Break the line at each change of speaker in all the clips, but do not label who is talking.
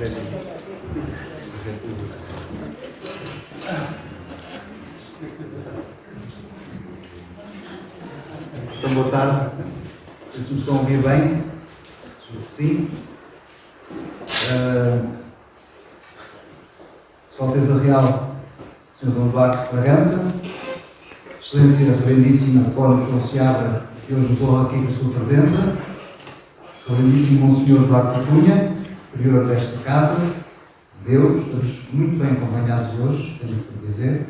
Então, boa tarde. Não sei se me estão a ouvir bem. Sim. Sua Alteza Real, Sr. Dom Duarte Bragança, Excelência Reverendíssima Cónigo João Seabra, que hoje nos honra aqui com a sua presença, Reverendíssimo Monsenhor Duarte Cunha, prior desta casa, Deus, estamos muito bem acompanhados hoje, tenho que dizer.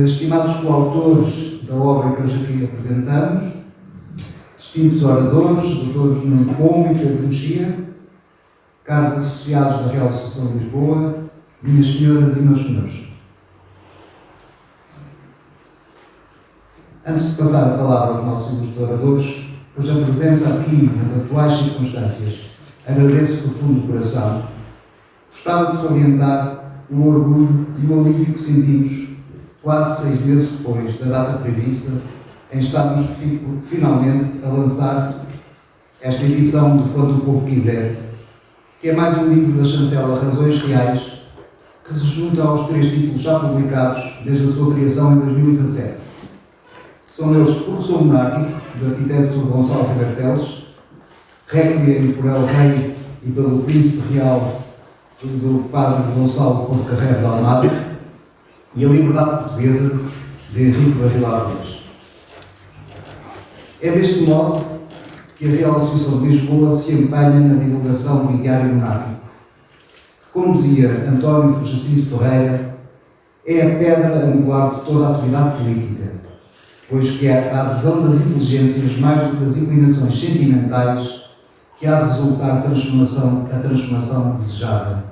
Estimados coautores da obra que hoje aqui apresentamos, distintos oradores, doutores Nuno Pombo e Pedro Mexia, caros associados da Real Associação de Lisboa, minhas senhoras e meus senhores. Antes de passar a palavra aos nossos ilustres oradores, cuja presença aqui nas atuais circunstâncias agradeço do fundo do coração, gostava de salientar o orgulho e o alívio que sentimos quase 6 meses depois da data prevista, em estarmos finalmente a lançar esta edição de Quando o Povo Quiser, que é mais um livro da chancela Razões Reais, que se junta aos 3 títulos já publicados desde a sua criação em 2017. São eles Porque Sou Monárquico, do arquiteto Gonçalo Ribeiro Teles, Réquiem por El Rei e pelo Príncipe Real do Padre Gonçalo Couto Carreiro de Almada, e A Liberdade Portuguesa, de Henrique Barril Reis. É deste modo que a Real Associação de Lisboa se empenha na divulgação do ideário monárquico, que, como dizia António Jacinto Ferreira, é a pedra angular de toda a atividade política, pois que é a adesão das inteligências mais do que das inclinações sentimentais que há de resultar a transformação desejada.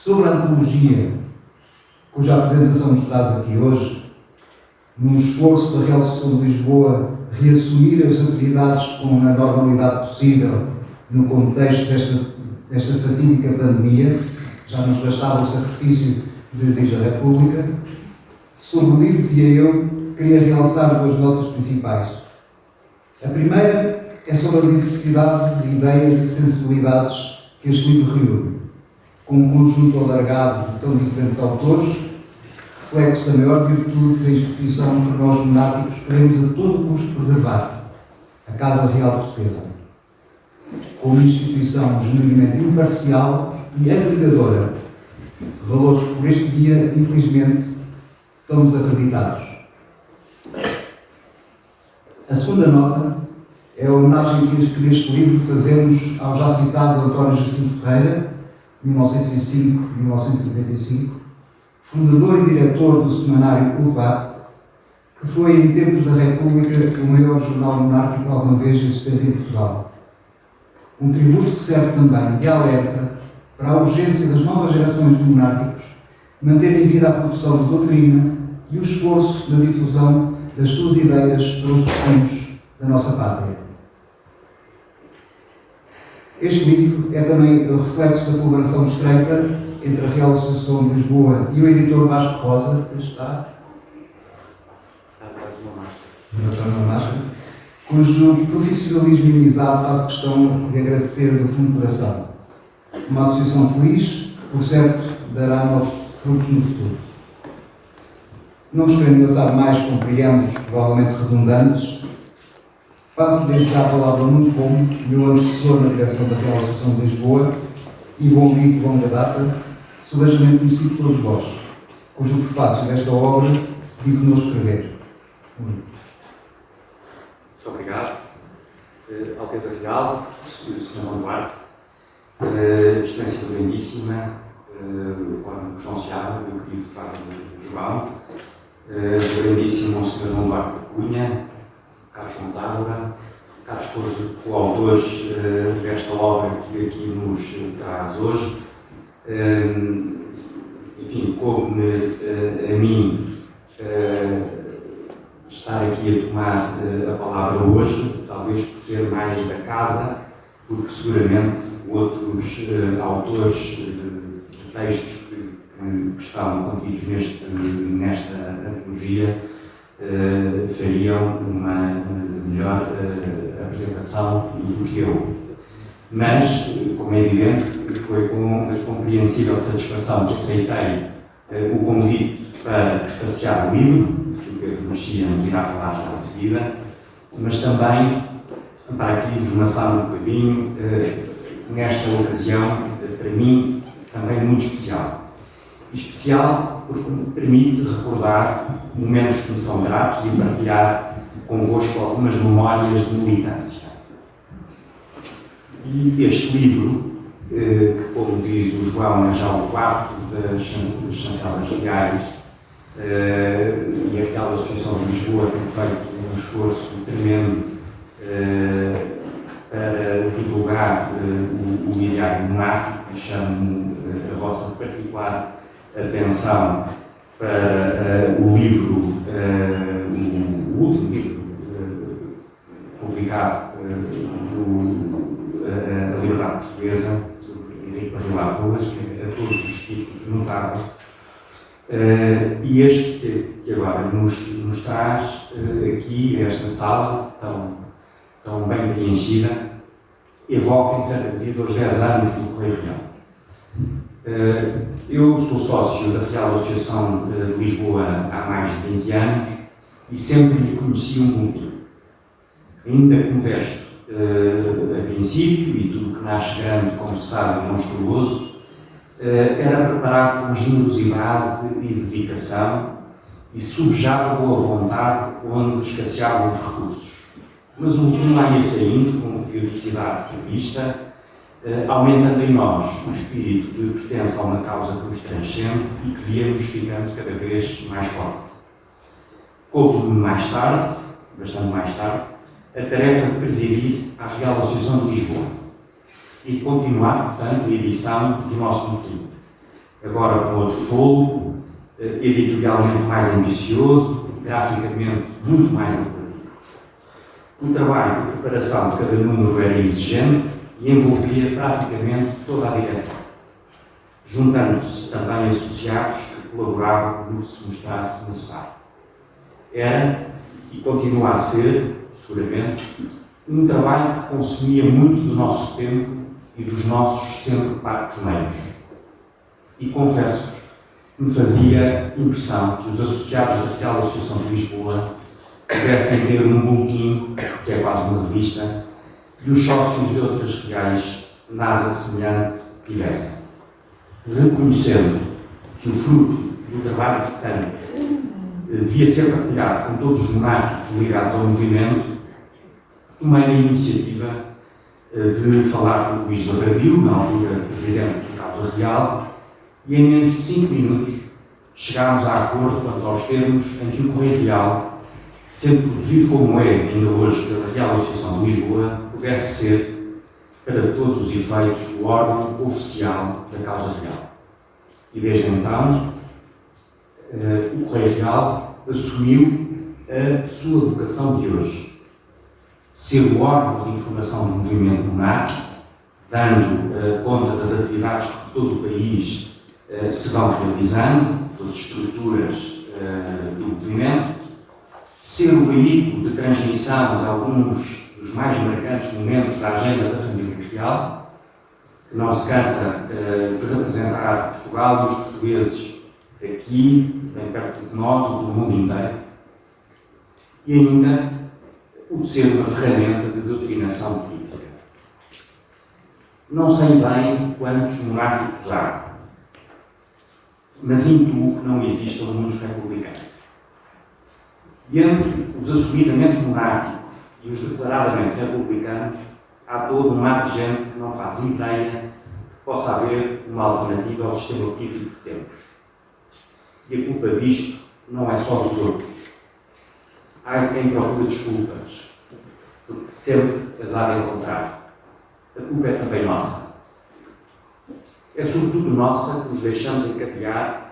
Sobre a antologia, cuja apresentação nos traz aqui hoje, num esforço da Real Associação de Lisboa reassumir as atividades com a normalidade possível no contexto desta fatídica pandemia, já nos bastava o sacrifício que exige a República. Sobre o livro, dizia eu, queria realçar 2 notas principais. A primeira é sobre a diversidade de ideias e sensibilidades que este livro reúne, com um conjunto alargado de tão diferentes autores, reflexo da maior virtude da instituição que nós monárquicos queremos a todo custo preservar, a Casa Real Portuguesa, como instituição genuinamente imparcial e agregadora, valores que por este dia, infelizmente, estão desacreditados. A segunda nota é a homenagem que neste livro fazemos ao já citado António Jacinto Ferreira, 1905-1995, fundador e diretor do semanário O Debate, que foi, em tempos da República, o maior jornal monárquico alguma vez existente em Portugal. Um tributo que serve também de alerta para a urgência das novas gerações de monárquicos manter em vida a produção de doutrina e o esforço na difusão das suas ideias pelos destinos da nossa pátria. Este livro é também o reflexo da colaboração estreita entre a Real Associação de Lisboa e o editor Vasco Rosa, que está numa máscara, cujo profissionalismo e amizade faz questão de agradecer do fundo do coração. Uma associação feliz, que, por certo, dará novos frutos no futuro. Não vos querendo passar mais com preâmbulos provavelmente redundantes, passo desde já a palavra ao Nuno Pombo, meu antecessor na direção da Real Associação de Lisboa e bom amigo de longa data, subejamente conhecido por todos vós, cujo prefácio desta obra dignou escrever.
Muito obrigado. Alteza Real, Sr. Dom Duarte, Excelência Reverendíssima, Cónigo João Seabra, meu querido Padre João, Reverendíssimo Monsenhor Dom Duarte Cunha, caros João Távora, caros coautores desta obra que aqui nos traz hoje. Enfim, coube-me a mim estar aqui a tomar a palavra hoje, talvez por ser mais da casa, porque seguramente outros autores de textos que estão contidos nesta antologia fariam uma melhor apresentação do que eu. Mas, como é evidente, foi com a compreensível satisfação que aceitei o convite para prefaciar o livro, que o Pedro Mexia nos irá falar já de seguida, mas também para aqui vos maçar um bocadinho, nesta ocasião, para mim, também muito especial. Especial porque me permite recordar momentos que me são gratos e partilhar convosco algumas memórias de militância. E este livro, que, como diz o João, é já o quarto das chancelas reais, e a Real Associação de Lisboa tem feito um esforço tremendo para divulgar o ideário monárquico, e chamo a vossa particular atenção para o livro, o último livro publicado A Liberdade Portuguesa, do Henrique Barrilar Ruas, que é a todos os títulos notável. E este que agora nos traz aqui, esta sala tão bem preenchida, evoca, em certa medida, os 10 anos do Correio Real. Eu sou sócio da Real Associação de Lisboa há mais de 20 anos e sempre lhe conheci um pouquinho. Ainda que modesto a princípio, e tudo que nasce grande, como se sabe, é monstruoso, era preparado com generosidade e dedicação e subjava boa vontade onde escasseavam os recursos. Mas o último lá ia saindo, com periodicidade prevista, aumentando em nós o espírito de pertença a uma causa que nos transcende e que víamos ficando cada vez mais forte. Coube-me mais tarde, bastante mais tarde, a tarefa de presidir a Real Associação de Lisboa e de continuar, portanto, a edição do nosso boletim. Agora com outro fogo, editorialmente mais ambicioso, graficamente muito mais apelativo. O trabalho de preparação de cada número era exigente e envolvia praticamente toda a direção, juntando-se também associados que colaboravam no que se mostrasse necessário. Era, e continua a ser, seguramente, um trabalho que consumia muito do nosso tempo e dos nossos sempre parcos meios. E confesso-vos que me fazia impressão que os associados da Real Associação de Lisboa pudessem ter um boletim, que é quase uma revista, que os sócios de outras reais nada semelhante tivessem. Reconhecendo que o fruto do trabalho de tantos devia ser partilhado com todos os monárquicos ligados ao movimento, tomei a iniciativa de falar com o Luís Lavradio, na altura presidente da Causa Real, e em menos de 5 minutos chegámos a acordo quanto aos termos em que o Correio Real, sendo produzido como é ainda hoje pela Real Associação de Lisboa, pudesse ser, para todos os efeitos, o órgão oficial da Causa Real. E desde então, o Correio Real assumiu a sua vocação de hoje. Ser o órgão de informação do movimento monárquico, dando conta das atividades que por todo o país se vão realizando, das estruturas do movimento, ser o veículo de transmissão de alguns dos mais marcantes momentos da agenda da família real, que não se cansa de representar Portugal e os portugueses aqui, bem perto de nós e do mundo inteiro, e ainda o de ser uma ferramenta de doutrinação política. Não sei bem quantos monárquicos há, mas intuo que não existam muitos republicanos. E entre os assumidamente monárquicos e os declaradamente republicanos, há todo um mar de gente que não faz ideia que possa haver uma alternativa ao sistema político que temos. E a culpa disto não é só dos outros. Há de quem procura desculpas, porque sempre as há de encontrar. A culpa é também nossa. É sobretudo nossa que nos deixamos encadear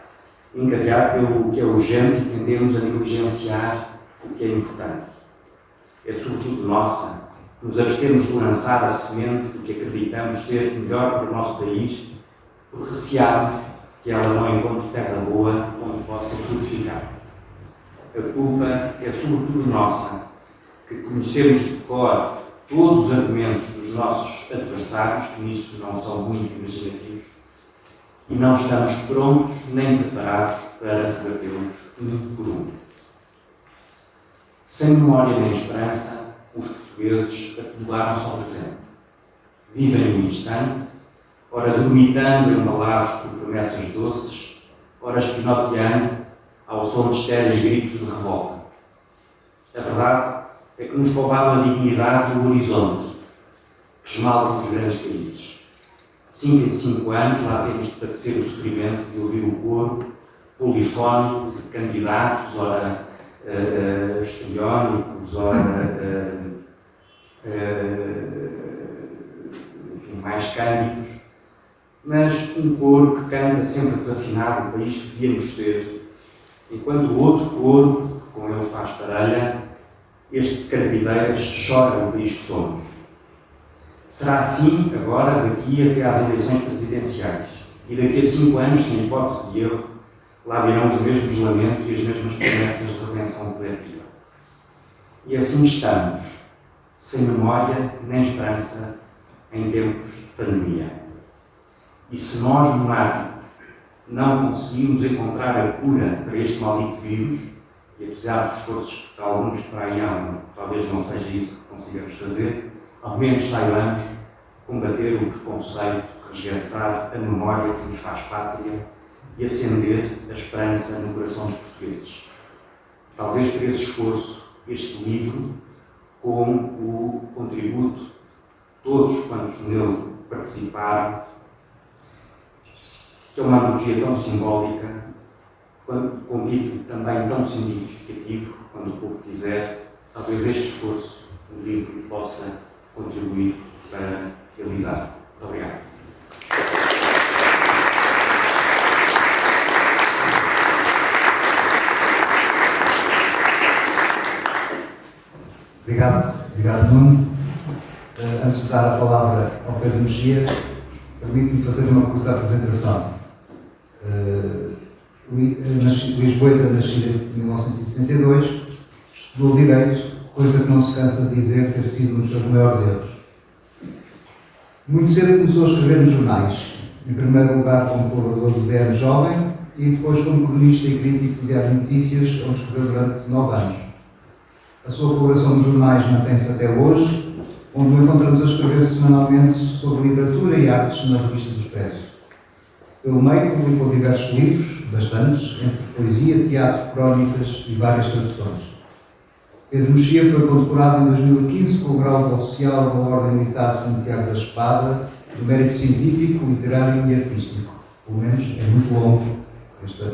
pelo que é urgente e tendemos a negligenciar o que é importante. É sobretudo nossa que nos abstemos de lançar a semente do que acreditamos ser melhor para o nosso país, por recearmos que ela não encontre terra boa onde possa frutificar. A culpa é sobretudo nossa, que conhecemos de cor todos os argumentos dos nossos adversários, que nisso não são muito imaginativos, e não estamos prontos nem preparados para rebatê-los um por um. Sem memória nem esperança, os portugueses acomodaram-se ao presente. Vivem o instante, ora dormitando embalados por promessas doces, ora espinoteando ao som de estéreis gritos de revolta. A verdade é que nos roubaram a dignidade e o horizonte, que esmaltam os grandes países. 5 em 5 anos lá temos de padecer o sofrimento de ouvir o coro polifónico de candidatos, ora histriónicos, ora enfim, mais cândidos, mas um coro que canta sempre desafinado o país que devíamos ser, enquanto o outro coro, que com ele faz parelha, este de carpideiras, chora o país que somos. Será assim agora, daqui até às eleições presidenciais, e daqui a 5 anos, sem hipótese de erro, lá virão os mesmos lamentos e as mesmas promessas de redenção coletiva. E assim estamos, sem memória nem esperança, em tempos de pandemia. E se nós, monárquicos, não conseguimos encontrar a cura para este maldito vírus, e apesar dos esforços que alguns por aí há, talvez não seja isso que consigamos fazer, ao menos saibamos combater o preconceito, resgatar a memória que nos faz pátria e acender a esperança no coração dos portugueses. Talvez por esse esforço, este livro, com o contributo de todos quantos nele participaram, que é uma analogia tão simbólica, com um título também tão significativo, quando o povo quiser, talvez este esforço, o livro, possa contribuir para realizar. Muito obrigado.
Obrigado Nuno. Antes de dar a palavra ao Pedro Mexia, permite-me fazer uma curta apresentação. Lisboeta, nascida em 1972, estudou Direito, coisa que não se cansa de dizer ter sido um dos seus maiores erros. Muito cedo começou a escrever nos jornais, em primeiro lugar como colaborador do DN Jovem e depois como cronista e crítico do Diário de Notícias, onde escreveu durante 9 anos. A sua colaboração nos jornais mantém-se até hoje, onde o encontramos a escrever semanalmente sobre literatura e artes na revista do Expresso. Pelo meio, publicou diversos livros, bastantes, entre poesia, teatro, crónicas e várias traduções. Pedro Mexia foi condecorado em 2015 com o grau de oficial da Ordem Militar de Santiago da Espada, do mérito científico, literário e artístico. Pelo menos é muito longo esta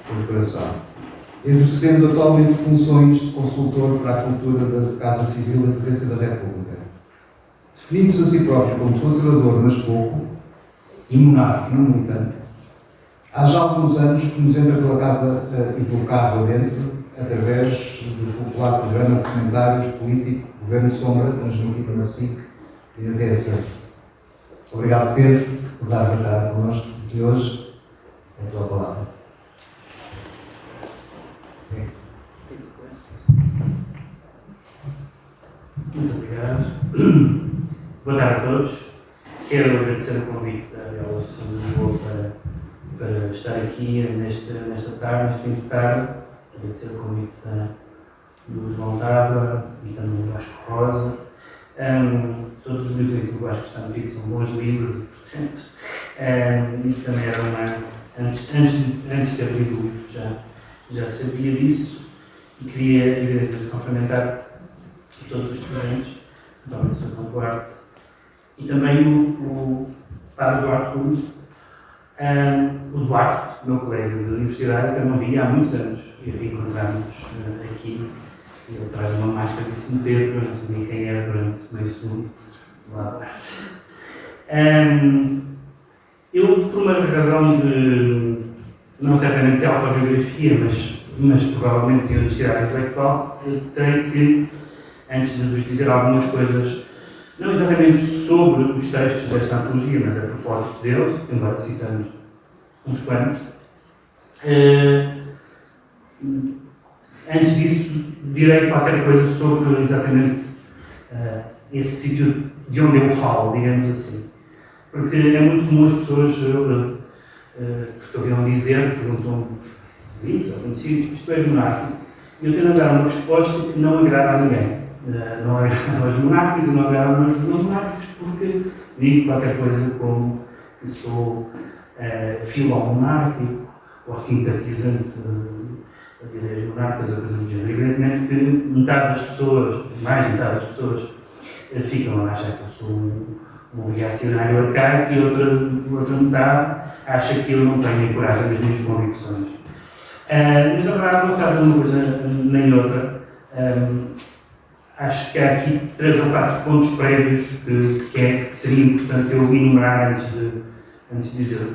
condecoração. Exercendo atualmente funções de consultor para a cultura da Casa Civil da Presidência da República. Definimos a si próprio como conservador, mas pouco, e monárquico, não militante. Há já alguns anos que nos entra pela casa e pelo carro adentro, através do popular programa de comentários político Governo Sombra, transmitido na SIC e na TSF. Obrigado, Pedro, por dar a cara connosco de hoje. É a tua palavra.
Muito obrigado. Boa tarde a todos. Quero agradecer o convite da Bela Associação de Lisboa para estar aqui nesta tarde, neste fim de tarde. Agradecer o convite do João Tava e também do Vasco Rosa. Todos os livros aqui que o Vasco está no vídeo são bons livros e, portanto, isso também era uma... Antes de ter lido o livro já sabia disso e queria complementar todos os presentes, então o Sr. Tom Duarte e também o Padre Duarte Rui, o Duarte, meu colega de universidade, que eu não via há muitos anos e reencontramos aqui. E ele traz uma máscara de São Pedro, eu não sabia quem era durante meio segundo, lá Duarte. Eu, por uma razão de, não certamente de autobiografia, mas provavelmente de honestidade intelectual, eu tenho que, antes de vos dizer algumas coisas, não exatamente sobre os textos desta antologia, mas a propósito deles, embora citando uns quantos, antes disso, direi qualquer coisa sobre exatamente esse sítio de onde eu falo, digamos assim. Porque é muito comum as pessoas porque ouviram dizer, perguntam amigos ou conhecidos, isto é monárquico. E eu tento dar uma resposta que não agrada a ninguém. Não agrada aos monárquicos e não agrada aos não monárquicos, porque digo qualquer coisa como que sou filo-monárquico ou simpatizante das ideias monárquicas ou coisa do género. Evidentemente que metade das pessoas, mais de metade das pessoas, ficam a achar que eu sou um reacionário arcaico e outra metade acha que eu não tenho coragem das minhas convicções. Mas na verdade não se trata de uma coisa nem outra. Acho que há aqui 3 ou 4 pontos prévios que seria importante eu enumerar antes de dizer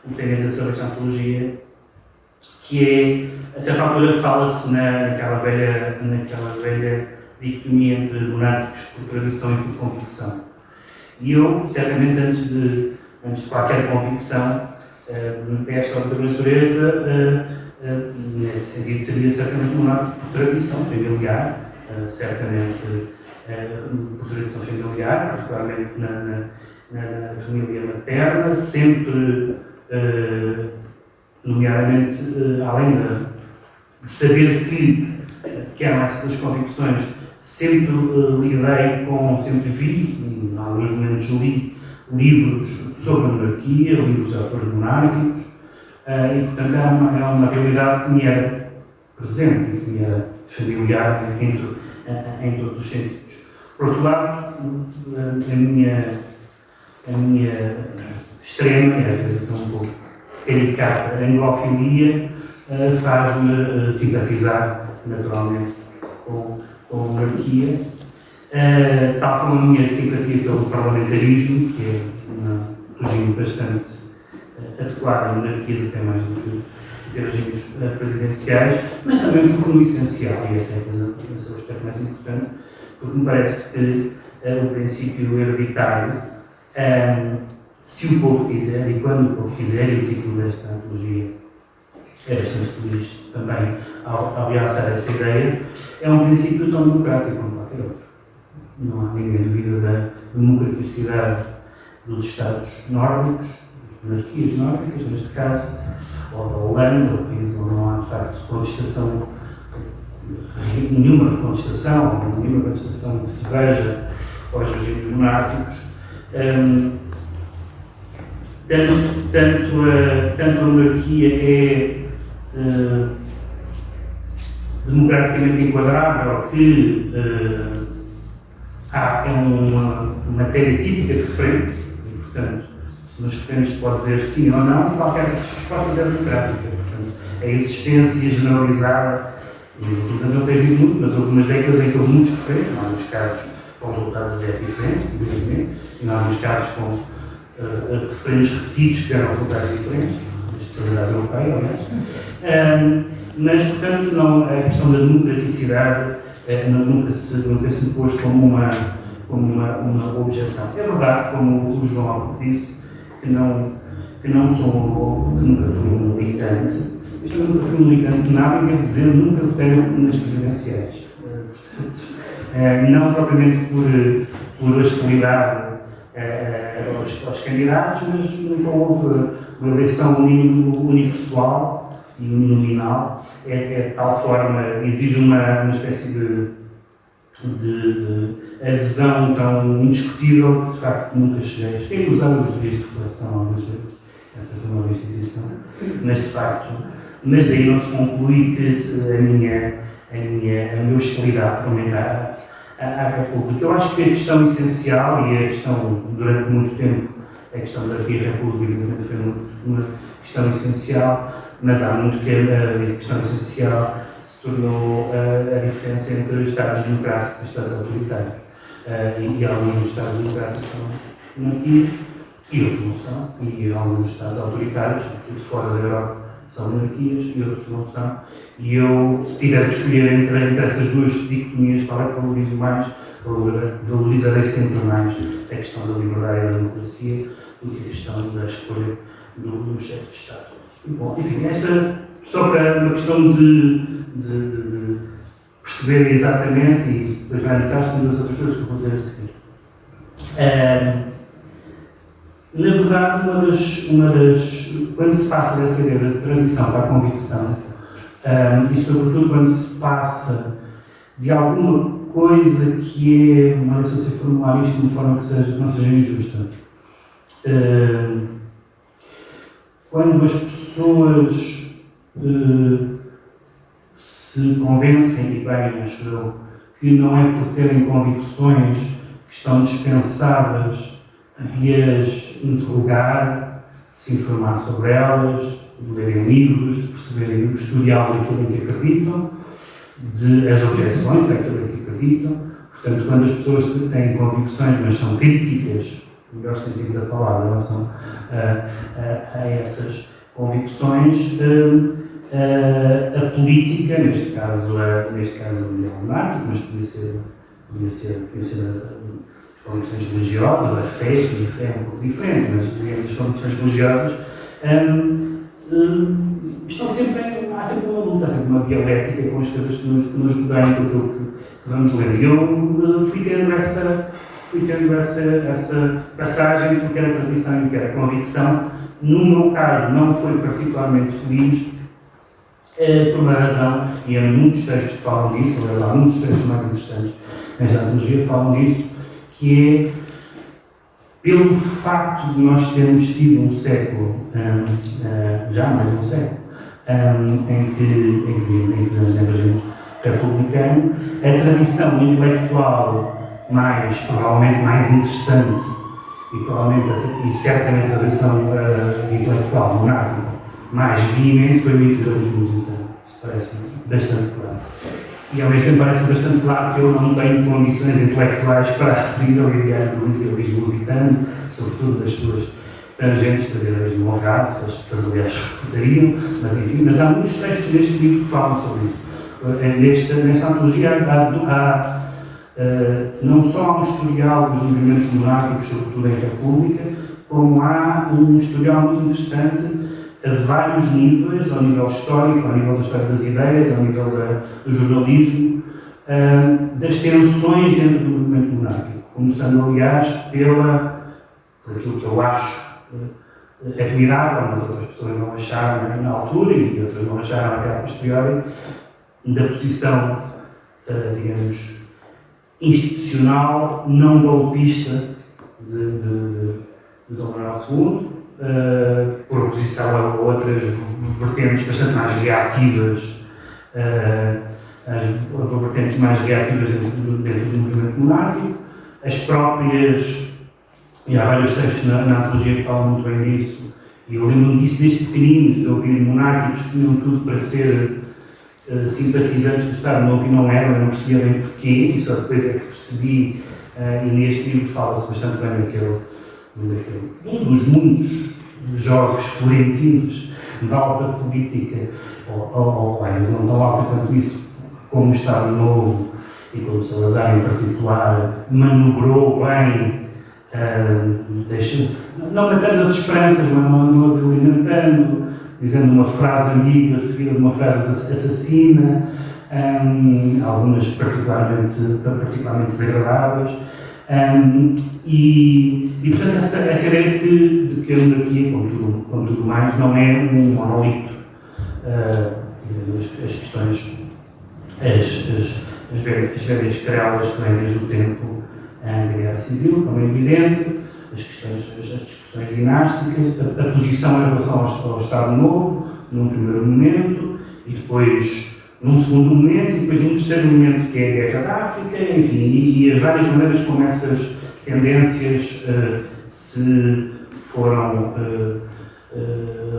o que tenho a dizer sobre esta antologia, que é, a certa altura fala-se naquela velha dicotomia entre monárquicos por tradição e por convicção. E eu, certamente, antes de qualquer convicção desta outra natureza, nesse sentido, seria certamente monárquico por tradição familiar, certamente por tradição familiar, particularmente na família materna, sempre, nomeadamente, além de saber que eram essas convicções, sempre vi, em alguns momentos li livros sobre a monarquia, livros de autores monárquicos, e portanto era uma realidade que me era presente, que me era familiar em todos os sentidos. Por outro lado, a minha extrema, e às vezes até um pouco caricata, anglofilia faz-me simpatizar naturalmente com a monarquia, tal como a minha simpatia pelo parlamentarismo, que é um regime bastante adequado à monarquia, até mais do que regimes presidenciais, mas também porque no essencial, e esse é o aspecto mais importante, porque me parece que o princípio hereditário, se o povo quiser, e quando o povo quiser, e o título desta antologia é bastante feliz também ao realçar essa ideia, é um princípio tão democrático como qualquer outro. Não há ninguém dúvida da democraticidade dos Estados nórdicos, das monarquias nórdicas, neste caso, ou da Holanda, ou países onde não há, de facto, contestação, nenhuma contestação que se veja aos regimes monárquicos. Tanto a monarquia é democraticamente enquadrável que é uma matéria típica de referendo, e, portanto, nos referendos se pode dizer sim ou não, qualquer das respostas é democrática. Portanto, a existência generalizada, portanto, não tem havido muito, mas houve umas décadas em que houve muitos referendos, em alguns casos com resultados até diferentes, evidentemente, e em alguns casos com referendos repetidos que deram resultados diferentes, na especialidade europeia, aliás. Mas, portanto, não, a questão da democraticidade nunca se me pôs como uma objeção. É verdade, como o João há pouco disse, que nunca fui um militante. Eu nunca fui um militante de nada e devo dizer, nunca votei nas presidenciais. Não propriamente por hostilidade aos candidatos, mas nunca houve uma eleição unipessoal e uninominal, de tal forma, exige uma espécie de adesão tão indiscutível que de facto nunca cheguei. Cheguei a usar os dias de reflexão algumas vezes, essa foi uma instituição, mas de facto, mas daí não se conclui que a minha hostilidade provavelmente à República. Eu acho que a questão essencial, e a questão durante muito tempo, a questão da República, evidentemente, foi uma questão essencial, mas há muito que a questão essencial se tornou a diferença entre os Estados democráticos e os Estados autoritários. E alguns dos Estados democráticos são monarquias e outros não são. E alguns dos Estados autoritários, de fora da Europa, são monarquias e outros não são. E eu, se tiver de escolher entre essas duas dicotomias, qual é que valorizo mais, valorizarei sempre mais a questão da liberdade e da democracia do que a questão da escolha do chefe de Estado. Bom, enfim, esta só para uma questão de perceberem exatamente, e isso depois vai notar, tem duas outras coisas que eu vou dizer a seguir. Na verdade, quando se passa dessa ideia da tradição para a convicção, e sobretudo quando se passa de alguma coisa que é, não sei se formular isto de uma forma que não seja injusta, quando as pessoas se convencem, e bem, acho eu, que não é por terem convicções que estão dispensadas de as interrogar, se informar sobre elas, de lerem livros, de perceberem o historial daquilo em que acreditam, de as objeções àquilo em que acreditam. Portanto, quando as pessoas têm convicções, mas são críticas, no melhor sentido da palavra, em relação a essas convicções, a política, neste caso a monárquica, mas podia ser as convicções religiosas, a fé, que é um pouco diferente, mas digamos, as convicções religiosas estão há sempre uma luta, há sempre uma dialética com as coisas que nos rodeiam, com aquilo que vamos ler. E eu fui tendo essa passagem do que era tradição e do que era convicção. No meu caso, não foi particularmente feliz, por uma razão, e há muitos textos que falam disso, há muitos textos mais interessantes nesta antologia que falam disso, que é pelo facto de nós termos tido um século, já mais um século, em que vivemos em regime republicano, a tradição intelectual provavelmente mais interessante e certamente a tradição intelectual monárquica mais veemente foi o integralismo lusitano. Isso parece-me bastante claro. E ao mesmo tempo parece bastante claro que eu não tenho condições intelectuais para vir ao ideário do integralismo lusitano, sobretudo das suas tangentes brasileiras de Morgado, que as aliás refutariam, mas há muitos textos neste livro que falam sobre isso. Nesta antologia não só há um historial dos movimentos monárquicos, sobretudo em República, como há um historial muito interessante a vários níveis, ao nível histórico, ao nível da história das ideias, ao nível do jornalismo, das tensões dentro do movimento monárquico, começando, aliás, por aquilo que eu acho admirável, mas outras pessoas não acharam na altura e outras não acharam até a posteriori, da posição, digamos, institucional, não golpista de Dom Manuel II, por oposição a outras vertentes bastante mais reativas, as vertentes mais reativas dentro do movimento monárquico, as próprias, e há vários textos na antologia que falam muito bem disso, e eu lembro-me disso desde pequenino, de ouvir monárquicos que tinham tudo para ser simpatizantes do Estado Novo e não eram, eu não percebia bem porquê, e só depois é que percebi, e neste livro fala-se bastante bem daquele um dos muitos jogos florentinos da alta política, ou eles não tão alta quanto isso, como o Estado Novo e como Salazar em particular, manobrou bem, não matando as esperanças, mas não as alimentando, dizendo uma frase ambígua seguida de uma frase assassina, algumas particularmente desagradáveis. Portanto, essa ideia de que a monarquia, como tudo mais, não é um monolito. As questões, as velhas querelas que vêm desde o tempo da Guerra Civil, como é evidente, as discussões dinásticas, a posição em relação ao Estado Novo, num primeiro momento, e depois num segundo momento, e depois num terceiro momento, que é a Guerra da África, enfim, e as várias maneiras como essas tendências se foram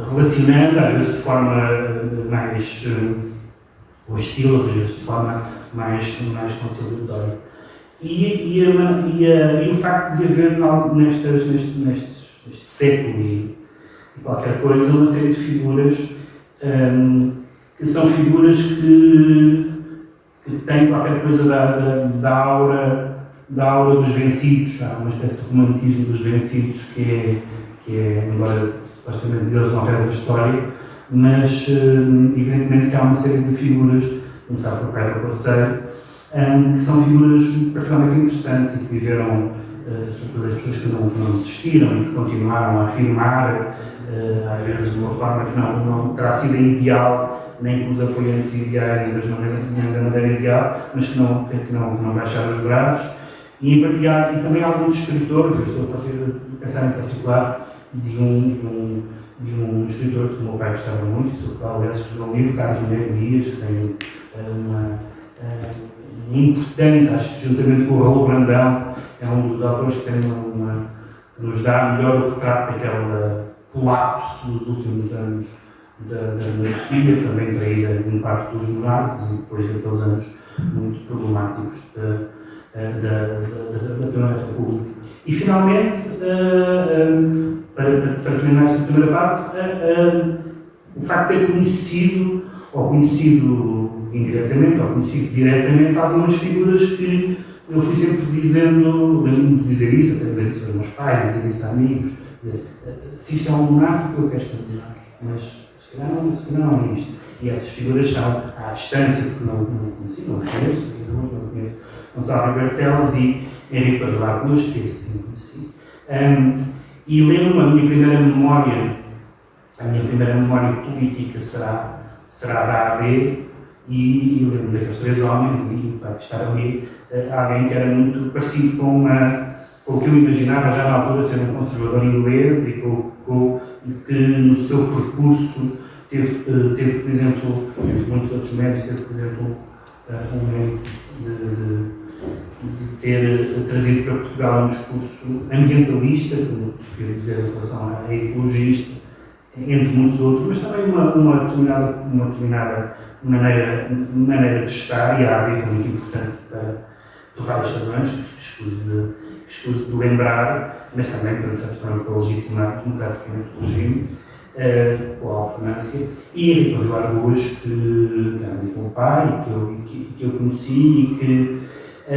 relacionando, às vezes de forma mais hostil, outras vezes de forma mais conciliatória. E o facto de haver neste século e qualquer coisa, uma série de figuras que são figuras que têm qualquer coisa da aura dos vencidos. Há uma espécie de romantismo dos vencidos que é embora supostamente deles não reza a história, mas evidentemente que há uma série de figuras começar por Paiva Costeiro, que são figuras particularmente interessantes e que viveram, sobretudo as pessoas que não desistiram e que continuaram a afirmar, às vezes de uma forma que não terá sido ideal, nem com os apoiantes ideais, nem da maneira ideal, mas que não baixaram os braços. E também alguns escritores, eu estou a pensar em particular de um escritor que o meu pai gostava muito, e sobre o qual aliás escreveu um livro, Carlos Mineiro Dias, que tem uma importante, acho que juntamente com o Raul Brandão, é um dos autores que que nos dá melhor o retrato daquele colapso dos últimos anos da monarquia, também traída em parte pelos monarcas e depois daqueles anos muito problemáticos da Primeira República. E finalmente, para terminar esta primeira parte, o facto de ter conhecido, ou conhecido indiretamente, ou conhecido diretamente, algumas figuras que eu fui sempre dizendo, lembro-me de dizer isso, até dizer isso aos meus pais, dizer isso a amigos, dizer, se isto é um monárquico, eu quero ser monárquico, mas se calhar não é isto. E essas figuras são à distância, porque não conheci, não conheço Gonçalo Ribeiro Teles e Henrique Padelar Cruz, que esse sim conheci. E lembro-me, a minha primeira memória política será da AD, e lembro-me daqueles três homens, e vai estar ali alguém que era muito parecido com o que eu imaginava já na altura ser um conservador inglês, e que no seu percurso teve, por exemplo, entre muitos outros médicos, teve, por exemplo, um mérito de ter trazido para Portugal um discurso ambientalista, como prefiro dizer em relação a ecologista, entre muitos outros, mas também uma determinada maneira de estar, e a AD foi muito importante por várias razões, escuso de lembrar, mas também, de certa forma, para legitimar democraticamente o regime, com a alternância, e Henrique Padelar Cruz, que era muito meu pai, que eu conheci, e que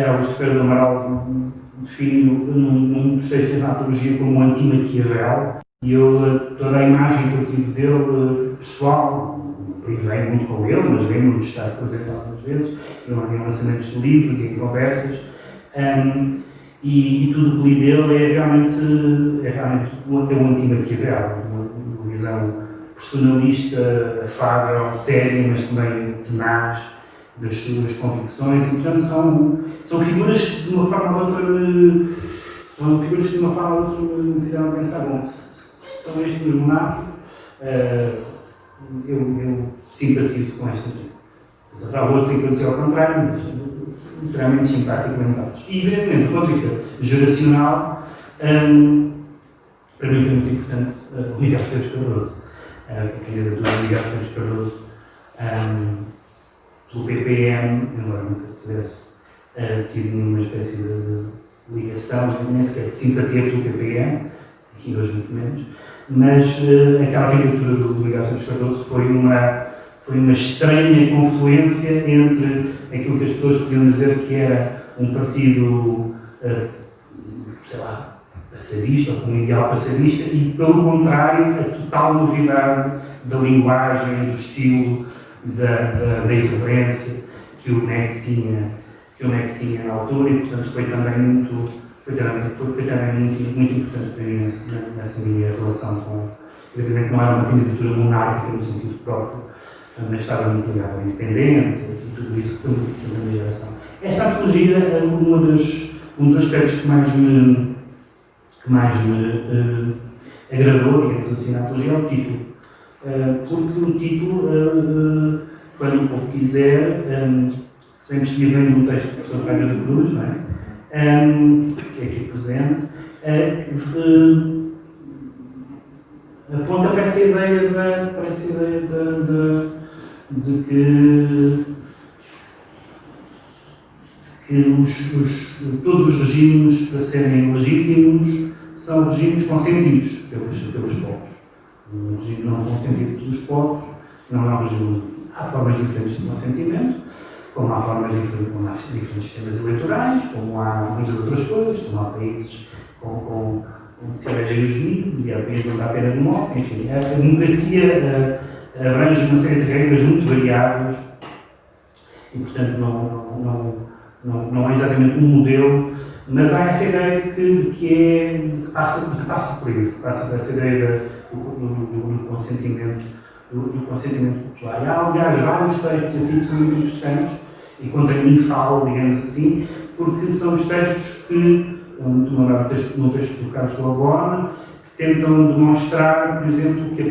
Augusto Ferreira do Amaral define num dos textos da antologia como um anti-Maquiavel, e toda a imagem que eu tive dele, pessoal, privei muito com ele, mas lembro-me de estar presente algumas vezes, em lançamentos de livros e em conversas, e tudo o que li dele é realmente um anti-Maquiavel, uma visão personalista, afável, séria, mas também tenaz das suas convicções, e portanto são figuras que de uma forma ou de outra me fizeram pensar, bom, se são estes os monárquicos, eu simpatizo com esta gente. Haverá outros em que eu dizer ao contrário, mas sinceramente simpático lembrados. E evidentemente, do ponto de vista geracional, para mim foi muito importante o Miguel Esteves Cardoso, a candidatura de Miguel Esteves Cardoso pelo PPM, embora nunca tivesse tido nenhuma espécie de ligação, nem sequer de simpatia pelo PPM, aqui hoje muito menos, mas aquela candidatura do Miguel Esteves Cardoso foi uma estranha confluência entre aquilo que as pessoas podiam dizer que era um partido, sei lá, passadista, ou com um ideal passadista, e, pelo contrário, a total novidade da linguagem, do estilo, da irreverência que o NEC tinha na altura, e, portanto, foi também muito importante para mim nessa minha relação com. Evidentemente, não era uma candidatura monárquica no sentido próprio, mas estava muito ligado ao independente e tudo isso que foi muito importante na minha geração. Esta antologia é um dos aspectos que mais me agradou, digamos assim, na antologia é o título. Porque o título, quando o povo quiser, se bem que vem de um texto do professor Paiva da Cruz, não é? Que é aqui presente, aponta para essa ideia de que todos os regimes, para serem legítimos, são regimes consentidos pelos povos. Um regime não consentido pelos povos não é um regime legítimo. Há formas diferentes de consentimento, como há formas diferentes, como há diferentes sistemas eleitorais, como há muitas outras coisas, como há países onde se elegem os juízes e há países onde há pena de morte, enfim, a democracia abrange uma série de regras muito variáveis e portanto não é exatamente um modelo, mas há essa ideia de que passa por aí, que passa por essa ideia do consentimento popular. E há, aliás, vários textos aqui que são muito interessantes e contra mim falo, digamos assim, porque são os textos que, no texto do Carlos Laborde, que tentam demonstrar, por exemplo, que a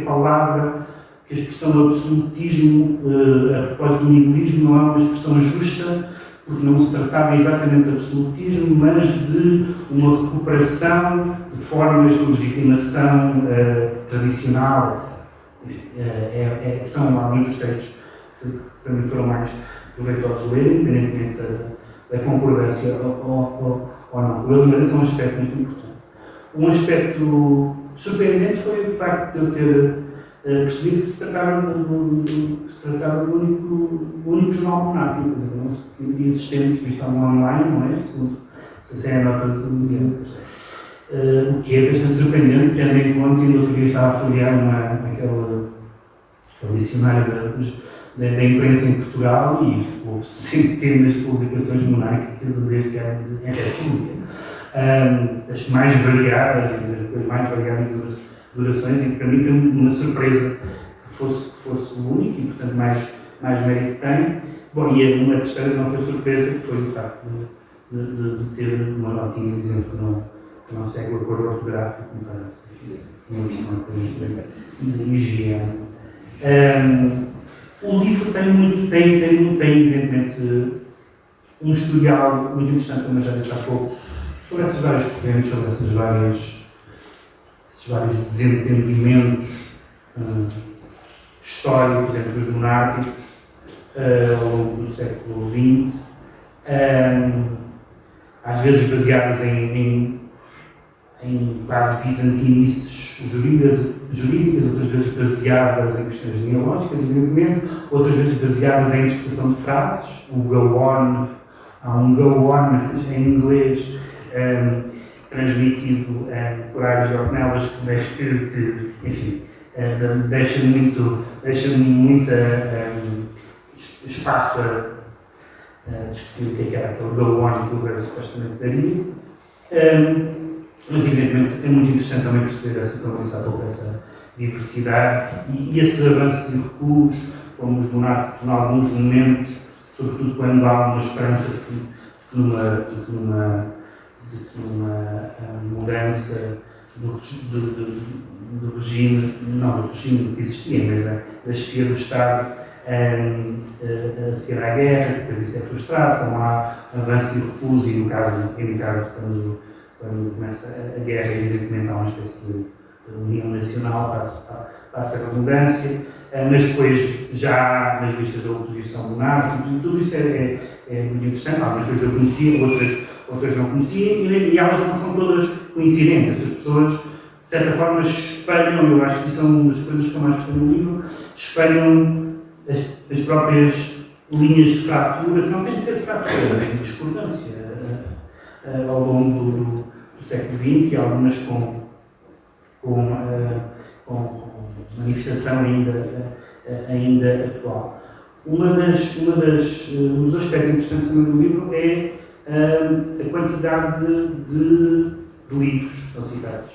expressão absolutismo, a propósito do nihilismo, não é uma expressão justa, porque não se tratava exatamente de absolutismo, mas de uma recuperação de formas de legitimação tradicional, etc. Enfim, são alguns dos textos que para mim foram mais proveitosos de ler, independentemente da concordância ou não com ele, mas esse é um aspecto muito importante. Um aspecto surpreendente foi o facto de eu ter percebido que se tratava do único jornal monárquico, existente, que está online, não é? Segundo se é a nota do dia. O que é bastante surpreendente, tendo em conta que no outro dia estava a folhear aquele dicionário da imprensa em Portugal e houve centenas de publicações monárquicas desde que era em República. As mais variadas e das mais variadas durações, e para mim foi uma surpresa que fosse o único e, portanto, mais mérito tem. Bom, e uma terceira não foi surpresa, que foi o facto de ter uma notinha dizendo que não segue o acordo ortográfico, me parece uma questão de higiene. O livro tem evidentemente um historial muito interessante, como eu já disse há pouco, sobre essas várias correntes, sobre esses vários desentendimentos históricos entre os monárquicos ao longo do século XX, às vezes baseadas em quase bizantinices jurídicas, outras vezes baseadas em questões genealógicas, evidentemente, outras vezes baseadas em interpretação de frases, o go on, há um go on em inglês, transmitido por Aires de Ornelas, que enfim, deixa muito espaço a discutir o que era aquele go on que o governo supostamente daria. Mas, evidentemente, é muito interessante também perceber essa diversidade e esses avanços e recuos, como os monárquicos, em alguns momentos, sobretudo quando há uma esperança de que numa mudança do regime, não do regime que existia, mas da chefia do Estado a seguir à guerra, depois isso é frustrado, como há avanço e recuo, e no caso quando começa a guerra, evidentemente há uma espécie de união nacional, passa a redundância, mas depois já há nas listas da oposição monárquica, e tudo isso é muito interessante. Algumas coisas eu conhecia, outras não conhecia, e elas não são todas coincidentes. As pessoas, de certa forma, espelham, eu acho que isso é uma das coisas que eu mais gostei no livro, espelham as próprias linhas de fratura, que não têm de ser fratura, é de discordância, ao longo do século XX, e algumas com manifestação ainda atual. Um dos aspectos interessantes também do livro é a quantidade de livros que são citados.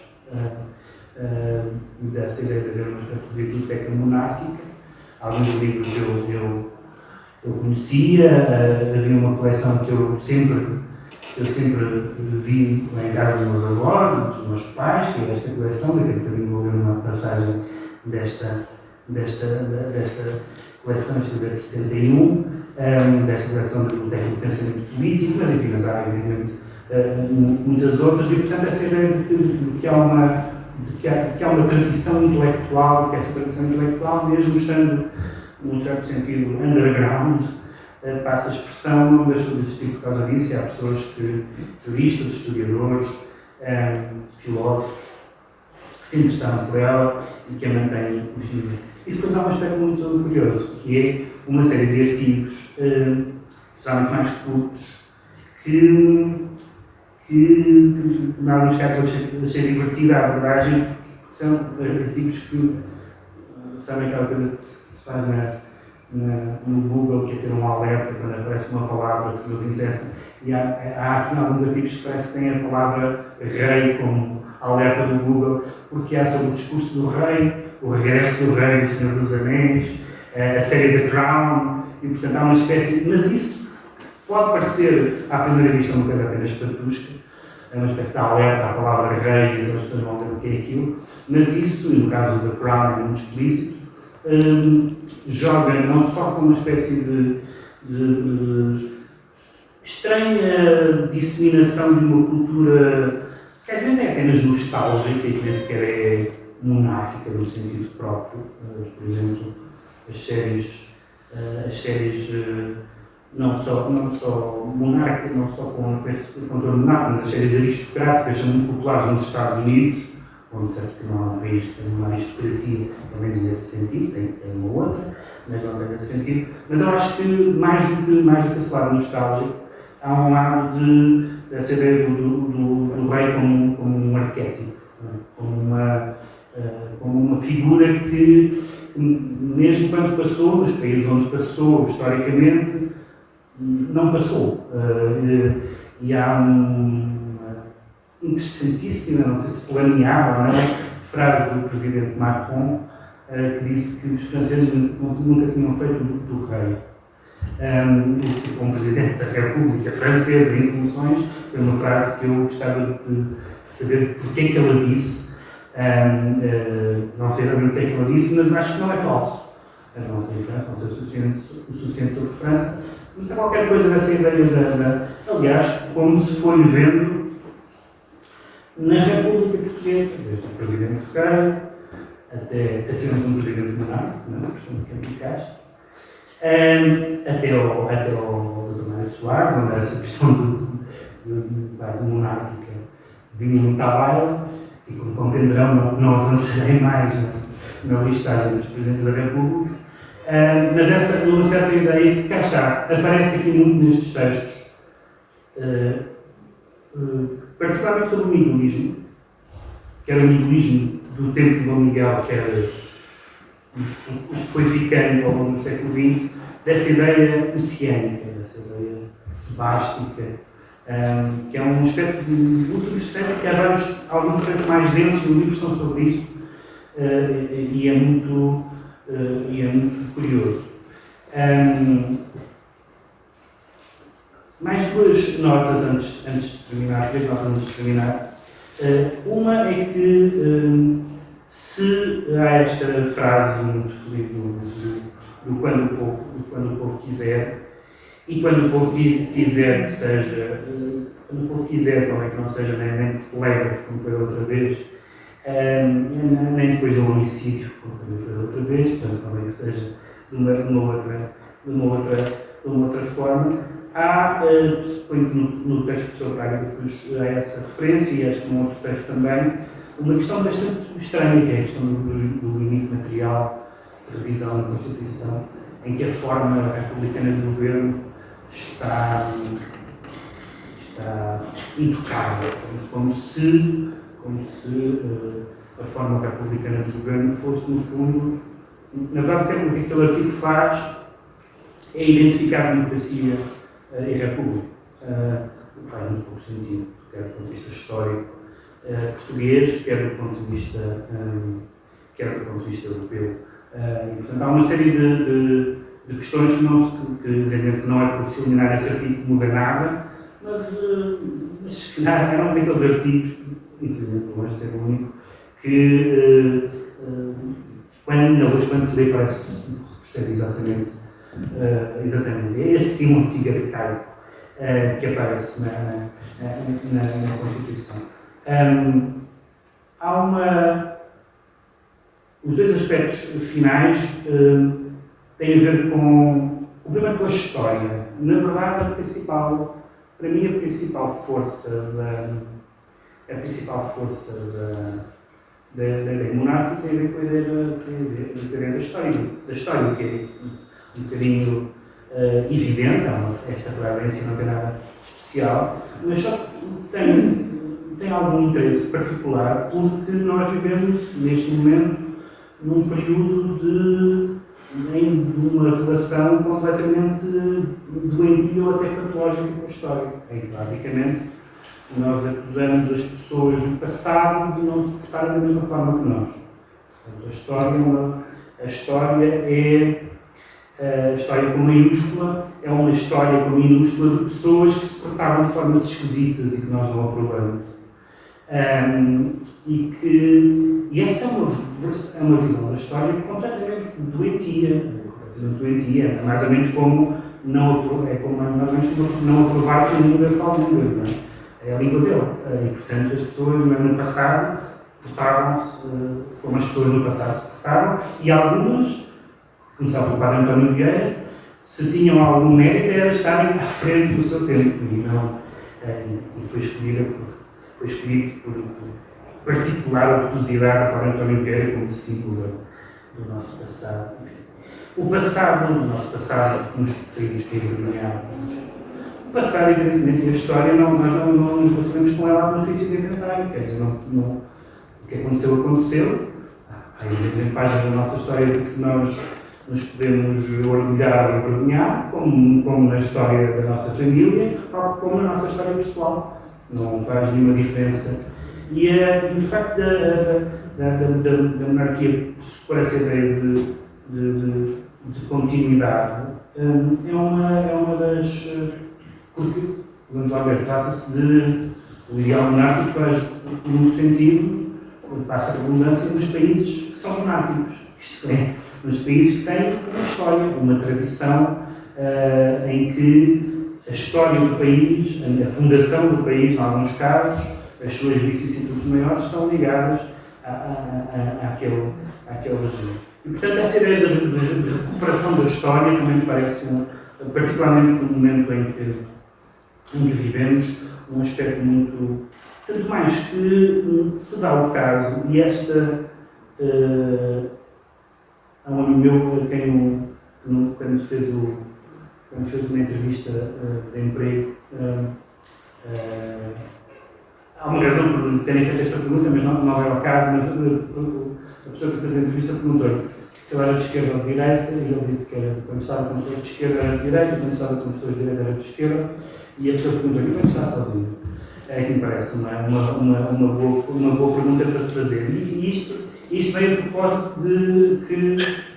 Dessa ideia de haver uma espécie de biblioteca monárquica. Alguns livros eu conhecia, havia uma coleção que eu sempre vi lá em casa dos meus avós, dos meus pais, que é esta coleção, daqui a bocadinho vou ver uma passagem desta coleção, escrevida de 71, desta coleção da Biblioteca de Pensamento Político, mas enfim, mas há evidentemente muitas outras, e portanto essa ideia de que há uma tradição intelectual, que essa tradição intelectual, mesmo estando num certo sentido underground, passa a expressão, não deixou de existir por causa disso, e há pessoas juristas, historiadores, filósofos, que se interessaram por ela e que a mantêm viva. E depois há um aspecto muito curioso, que é uma série de artigos, especialmente mais curtos, que em alguns casos achei divertida a abordagem, porque são artigos que, sabem aquela coisa que se faz no Google, que é ter um alerta quando aparece uma palavra que nos interessa. E há aqui alguns artigos que parece que têm a palavra rei como alerta do Google, porque há sobre o discurso do rei, o regresso do rei, do Senhor dos Anéis, a série The Crown, e portanto há uma espécie, mas isso pode parecer à primeira vista uma coisa apenas patusca, é uma espécie de alerta à palavra rei, então as pessoas vão ver o que é aquilo, mas isso, e no caso da Crown é muito explícito, joga não só com uma espécie de estranha disseminação de uma cultura que às vezes é apenas nostálgica e que nem sequer é monárquica no sentido próprio. Por exemplo, as séries não só monárquicas, não só com esse contorno monárquico, mas as séries aristocráticas são muito populares nos Estados Unidos, onde certo que não há um país que tem uma aristocracia, pelo menos nesse sentido, tem uma outra, mas não tem esse sentido. Mas eu acho que mais do que esse lado nostálgico, há um lado dessa ideia do rei como um arquétipo, como uma figura que, mesmo quando passou, nos países onde passou historicamente, não passou. E há uma interessantíssima, não sei se planeada ou não, frase do presidente Macron, que disse que os franceses nunca tinham feito do rei. Como presidente da República Francesa em funções, foi uma frase que eu gostava de saber porque é que ela disse. Não sei exatamente o que é que ela disse, mas acho que não é falso. Não sei França, não sei o suficiente sobre França, mas é qualquer coisa dessa ideia aliás, como se foi vendo na República Portuguesa, desde o presidente rei até sermos um presidente monárquico, não é? Portanto, que é eficaz. Até ao Dr. Mário Soares, onde essa questão de base monárquica vinha muito à baila, e como compreenderão, não avançarei mais na listagem dos Presidentes da República, mas essa é uma certa ideia que cá está, aparece aqui muito nestes textos, particularmente sobre o miguelismo, que era o miguelismo do tempo de Dom Miguel, que era o que foi ficando ao longo do século XX, dessa ideia messiânica, dessa ideia sebástica, que é um aspecto muito interessante, que há alguns aspectos mais densos no livro são sobre isso, e é muito curioso. Mais duas notas antes de terminar, três notas antes de terminar. Uma é que se há esta frase muito feliz do quando o povo quiser, e quando o povo quiser que seja, quando o povo quiser, como é que não seja nem telégrafo, como foi da outra vez, nem depois de um homicídio, como também foi da outra vez, portanto, como é que seja de uma outra forma. Há, suponho que no texto do Sr. Braga depois há essa referência, e acho que num outro texto também, uma questão bastante estranha, que é a questão do limite material de revisão da Constituição, em que a forma republicana de governo está intocável, como se a forma republicana de governo fosse, no fundo, na verdade, o que aquele artigo faz é identificar a democracia e a república, o que faz muito pouco sentido, quer do ponto de vista histórico português, quer do ponto de vista europeu. E, portanto, há uma série de questões que não é possível eliminar esse artigo que muda nada, mas se calhar eram aqueles artigos, infelizmente, por mais de ser o único, que quando se lê parece que se percebe exatamente. É esse sim um artigo arcaico que aparece na Constituição. Os dois aspectos finais têm a ver com o primeiro com a história. Na verdade, para mim, a principal força da ideia monárquica tem a ver com a ideia da história, que é um bocadinho evidente, esta frase em si não tem nada especial, mas só tem algum interesse particular porque nós vivemos, neste momento, num período em uma relação completamente doentia ou até patológica com a história. É que, basicamente, nós acusamos as pessoas do passado de não se portarem da mesma forma que nós. Portanto, a história com maiúscula é uma história com minúscula de pessoas que se portaram de formas esquisitas e que nós não aprovamos. E essa é uma visão da história completamente doentia. É mais ou menos como não aprovar que o língua fala língua, não é? É a língua dele. E, portanto, as pessoas no passado portavam-se como as pessoas no passado se portaram, e algumas, começado pelo Padre António Vieira, se tinham algum mérito era estarem à frente do seu tempo, e foi escolhido por particular obtusidade do Padre António Vieira como símbolo do nosso passado. Enfim, o nosso passado nos temos que envergonhar. O passado, evidentemente, e a história, nós não nos relacionamos com ela no benefício de inventário. Quer dizer, o que aconteceu. Há evidentemente páginas da nossa história de que nós nos podemos orgulhar ou envergonhar, como na história da nossa família, ou como na nossa história pessoal. Não faz nenhuma diferença. E o facto da monarquia por essa ideia de continuidade é uma das. Porque, vamos lá ver, trata-se de. O ideal monárquico faz no sentido, passa a redundância, nos países que são monárquicos. Isto é, nos países que têm uma história, uma tradição em que a história do país, a fundação do país, em alguns casos, as suas vicissitudes maiores estão ligadas àquele regime. E, portanto, essa ideia de recuperação da história também me parece, particularmente no momento em que vivemos, um aspecto muito. Tanto mais que se dá o caso, e há um amigo meu, quando fez uma entrevista de emprego, há uma razão por terem feito esta pergunta, mas não é o caso, mas a pessoa que fez a entrevista perguntou-lhe se ele era de esquerda ou de direita, e ele disse que era, quando estava com pessoas de esquerda era de direita, quando estava com pessoas de direita era de esquerda, e a pessoa perguntou-lhe quando está sozinho. É que me parece uma boa pergunta para se fazer. E isto veio a propósito de que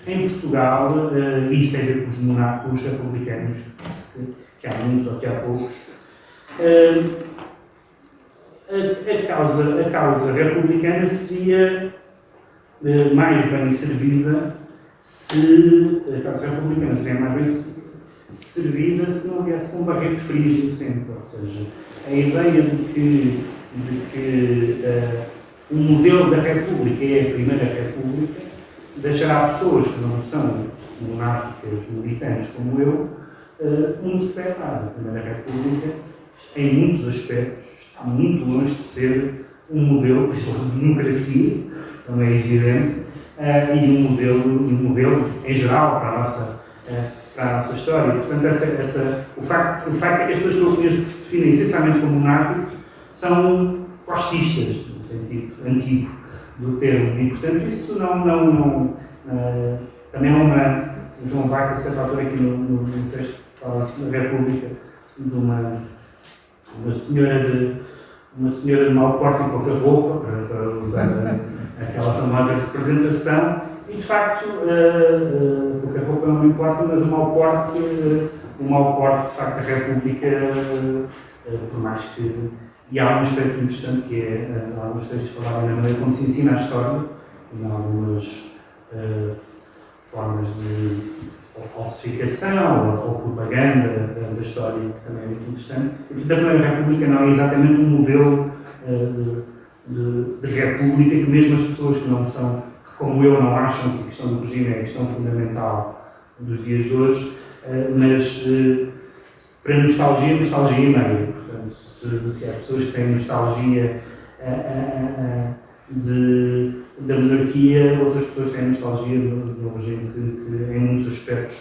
em Portugal, e isso tem a ver com os monarcos republicanos, que há muitos ou que há poucos, a causa republicana seria mais bem servida se não houvesse com um barrete frígio sempre. Ou seja, a ideia de que o modelo da República é a Primeira República deixará pessoas que não são monárquicas militantes como eu muito de pé atrás. A Primeira República, em muitos aspectos, está muito longe de ser um modelo, principalmente de democracia, também é evidente, e um modelo em geral para a nossa história. Portanto, o facto é que as pessoas que eu conheço que se definem essencialmente como monárquicos são costistas, no sentido antigo do termo. E, portanto, isso também é uma. O João Vaca, a certa altura, aqui no texto, fala da República, de uma senhora de mau porte e pouca roupa, para usar aquela famosa representação, e de facto, pouca roupa não importa, mas o mau porte, de facto, da República, por mais que. E há um aspecto interessante que é, alguns textos falavam na maneira como se ensina a história, em algumas formas de falsificação ou propaganda da história, que também é muito interessante. E, portanto, a Primeira República não é exatamente um modelo de república que mesmo as pessoas que não são, que como eu não acham que a questão do regime é a questão fundamental dos dias de hoje, mas para nostalgia e meia. Portanto, se há pessoas que têm nostalgia da monarquia, outras pessoas têm nostalgia do regime que em muitos aspectos,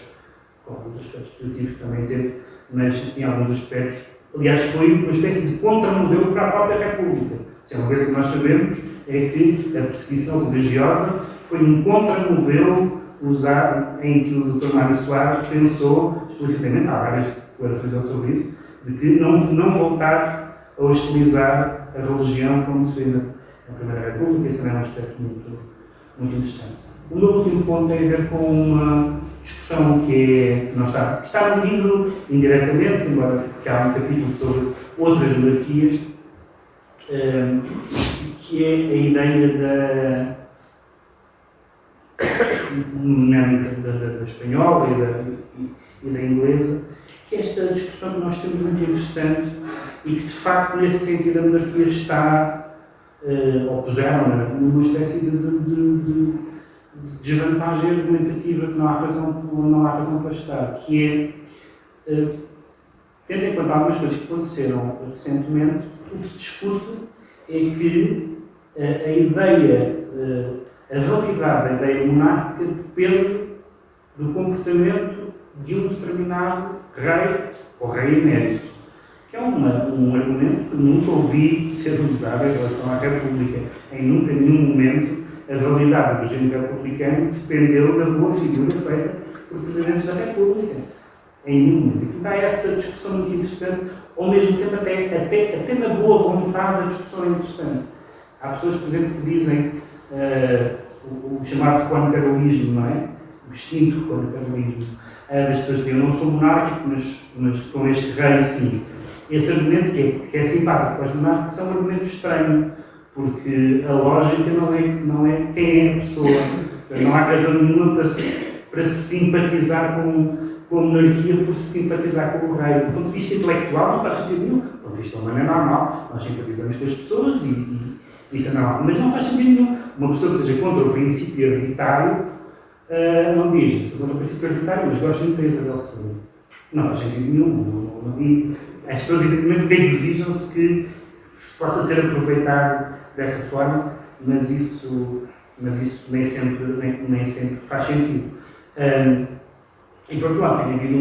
com alguns aspectos positivos que também teve, mas em alguns aspectos, aliás, foi uma espécie de contramodelo para a própria República. Se é uma coisa que nós sabemos, é que a perseguição religiosa foi um contramodelo usar, em que o Dr. Mário Soares pensou explicitamente, há várias declarações sobre isso, de que não voltar a hostilizar a religião como se fez na Primeira República. Esse também é um aspecto muito interessante. O meu último ponto tem a ver com uma discussão que está no livro indiretamente, embora porque há um capítulo sobre outras monarquias, que é a ideia da espanhola e da inglesa, que é esta discussão que nós temos muito interessante e que, de facto, nesse sentido, a monarquia está, ou puseram numa espécie de desvantagem argumentativa que não há razão para estar, que é, tendo em conta algumas coisas que aconteceram recentemente, o que se discute é que a ideia, a validade da ideia monárquica depende do comportamento de um determinado rei ou rei emérito, que é um argumento que nunca ouvi ser usado em relação à República. Em nunca, em nenhum momento, a validade do regime republicano dependeu da boa figura feita por presidentes da República. Em nenhum momento. Aqui está essa discussão muito interessante, ao mesmo tempo até na boa vontade a discussão é interessante. Há pessoas, por exemplo, que dizem o chamado juan-carolismo, não é? O extinto juan-carolismo. As pessoas dizem, eu não sou monárquico, mas com este rei sim. Esse argumento que é simpático para os monárquicos é um argumento estranho, porque a lógica não é quem é a pessoa. Não há razão nenhuma para se simpatizar com a monarquia por se simpatizar com o rei. Do ponto de vista intelectual não faz sentido nenhum. Do ponto de vista humano é normal. Nós simpatizamos com as pessoas e isso é normal. Mas não faz sentido nenhum. Uma pessoa que seja contra o princípio hereditário não diz, sou contra o princípio hereditário, mas gosto muito da Isabel II. Não faz sentido nenhum. E as pessoas, evidentemente, desejam-se que se possa ser aproveitado dessa forma, mas isso nem sempre faz sentido. E por outro lado, tem havido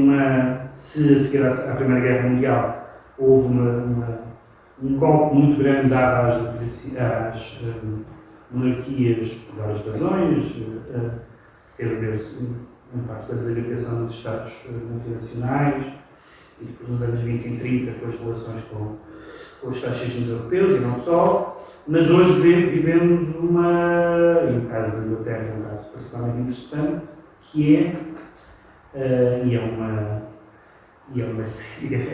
se a seguir à Primeira Guerra Mundial houve um golpe muito grande dado às monarquias por várias razões, teve a ver em parte com a desagregação dos Estados multinacionais e depois nos anos 20 e 30 com as relações com os fascismos europeus e não só, mas hoje vivemos e no caso da Inglaterra é um caso particularmente interessante, que é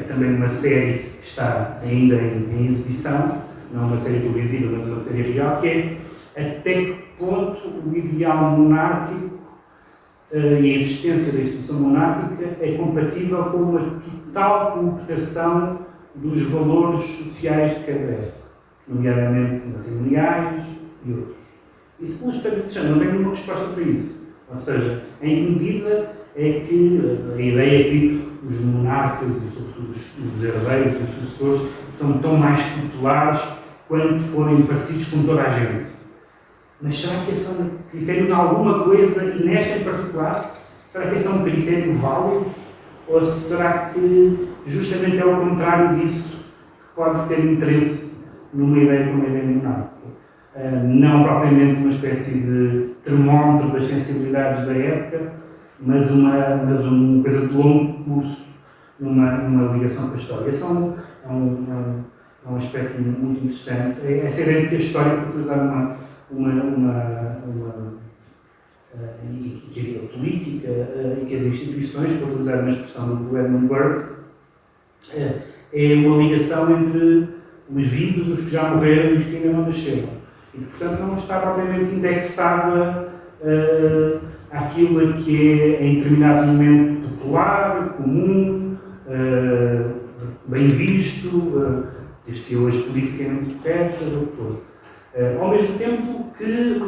também uma série que está ainda em exibição, não uma série televisiva, mas uma série real, que é até que ponto o ideal monárquico e a existência da instituição monárquica é compatível com uma total cooptação dos valores sociais de cada época, nomeadamente matrimoniais e outros. Isso por um aspecto interessante, não tenho nenhuma resposta para isso. Ou seja, em que medida é que a ideia é que os monarcas e sobretudo os herdeiros e os sucessores são tão mais populares quanto forem parecidos com toda a gente. Mas será que esse é um critério de alguma coisa, e nesta em particular, será que esse é um critério válido? Ou será que justamente é o contrário disso que pode ter interesse numa ideia como a ideia monárquica? Não propriamente uma espécie de termómetro das sensibilidades da época, mas uma coisa de longo curso, numa ligação com a história. Esse é um aspecto muito interessante. Essa ideia de que a história pode utilizar e que a política e que as instituições, por utilizar uma expressão do Edmund Burke, é uma ligação entre os vivos, os que já morreram e os que ainda não nasceram. E, portanto, não está propriamente indexada àquilo que é, em determinado momento, popular, comum, bem visto, se hoje politicamente correto, seja o que for. Ao mesmo tempo que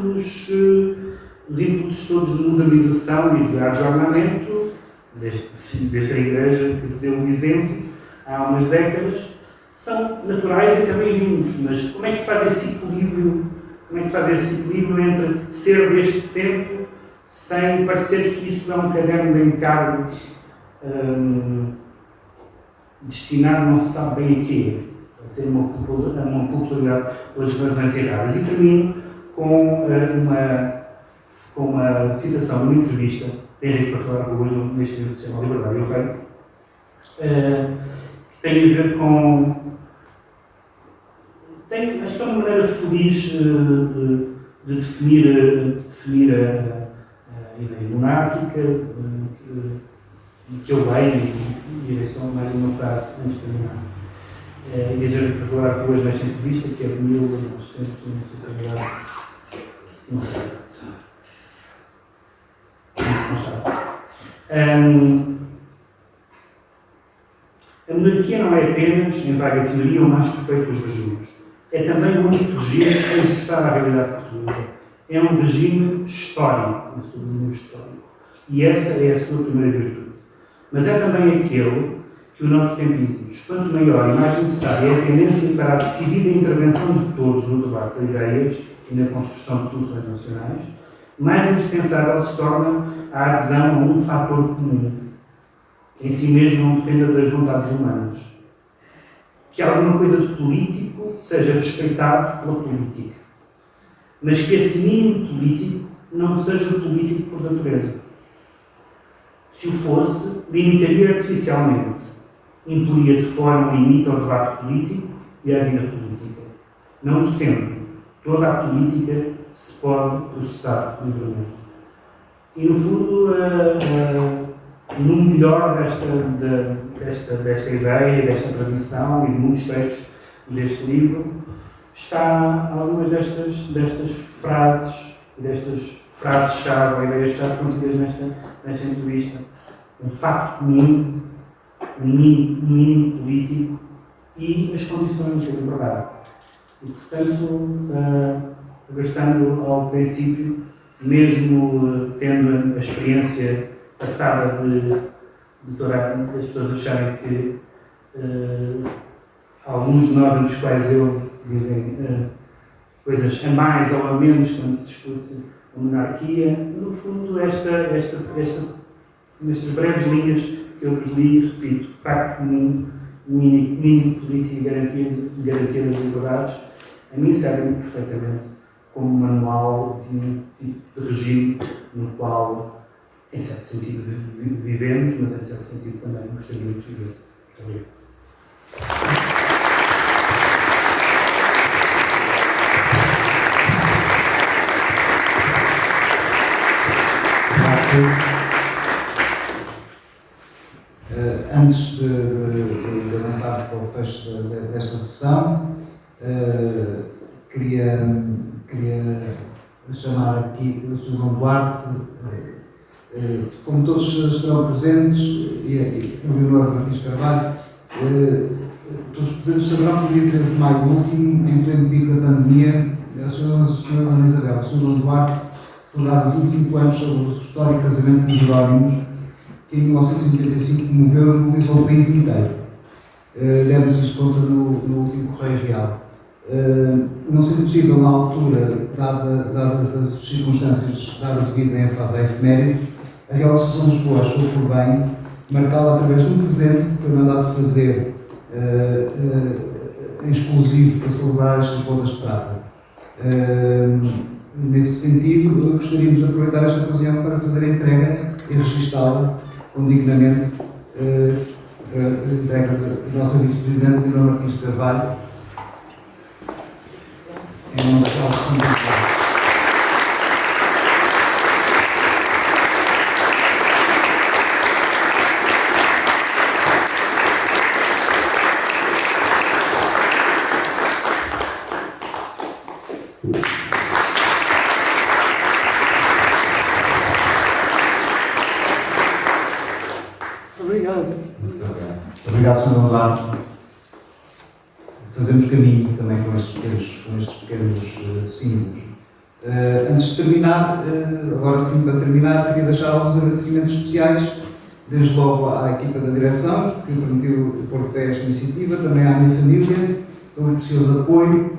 os impulsos todos de modernização e de adornamento, desde a Igreja que deu o exemplo há umas décadas, são naturais e também vindos. Mas como é que se faz esse equilíbrio? Como é que se faz esse equilíbrio entre ser deste tempo sem parecer que isso é um caderno de encargos destinado não se sabe bem a quê? A ter uma popularidade pelas razões erradas. E termino com com uma citação de uma entrevista de Henrique Barrelar Ruas, neste livro que se chama Liberdade e o Rei, que tem a ver com. Acho que é uma maneira feliz de definir a ideia monárquica, que eu leio, e direi só mais uma frase antes de terminar. A Igreja Particular Ruas nesta entrevista, que é de 1970. Não sei. Não está. A monarquia não é apenas, em vaga teoria, o mais perfeito dos regimes. É também o único regime ajustado à realidade portuguesa. É um regime histórico, um sublinho histórico. E essa é a sua primeira virtude. Mas é também aquele que o nosso tempo exige. Quanto maior e mais necessária é a tendência para a decidida intervenção de todos no debate de ideias e na construção de soluções nacionais, mais indispensável se torna a adesão a um fator comum, que em si mesmo não dependa das vontades humanas. Que alguma coisa de político seja respeitado pela política, mas que esse mínimo político não seja político por natureza. Se o fosse, limitaria artificialmente, impelia de forma limite ao debate político e à vida política. Não sendo, toda a política se pode processar livremente. E, no fundo, no melhor desta ideia, desta tradição e de muitos textos deste livro, está algumas destas frases-chave ou ideias-chave contidas nesta entrevista. Um facto comum, um mínimo político e as condições de liberdade. E, portanto, regressando ao princípio, mesmo tendo a experiência passada de todas as pessoas acharem que alguns de nós, dos quais eu, dizem coisas a mais ou a menos quando se discute a monarquia, no fundo, nestas breves linhas que eu vos li, repito, facto comum, mínimo político e garantia das liberdades, a mim servem perfeitamente como manual de um tipo de regime no qual, em certo sentido, vivemos, mas em certo sentido também gostaríamos de viver. Muito obrigado.
Antes de avançar para o fecho desta sessão, queria chamar aqui o Sr. João Duarte. Como todos estarão presentes, e o Leonor Martins Carvalho, todos os presentes saberão que no dia 13 de maio último, em pleno pico da pandemia, a Sra. Ana Isabel, o Sr. João Duarte, celebrava 25 anos sobre o histórico casamento dos Jerónimos, que em 1995 comoveu e mobilizou o país inteiro. Demos-nos conta no último Correio Real. Não sendo possível, na altura, dadas as circunstâncias, dar o devido ênfase à efeméride, a Real Associação de Lisboa achou por bem marcá-la através de um presente que foi mandado fazer exclusivo para celebrar estas bodas de prata. Nesse sentido, gostaríamos de aproveitar esta ocasião para fazer a entrega e registá-la condignamente, a entrega da nossa Vice-Presidente, Leonor Martins Carvalho, em nome da Real Associação de Lisboa. Obrigado, Sr. Duarte. Fazemos caminho também com estes pequenos símbolos. Antes de terminar, agora sim para terminar, queria deixar alguns agradecimentos especiais, desde logo à equipa da direção, que permitiu pôr de pé esta iniciativa, também à minha família, pelo precioso apoio,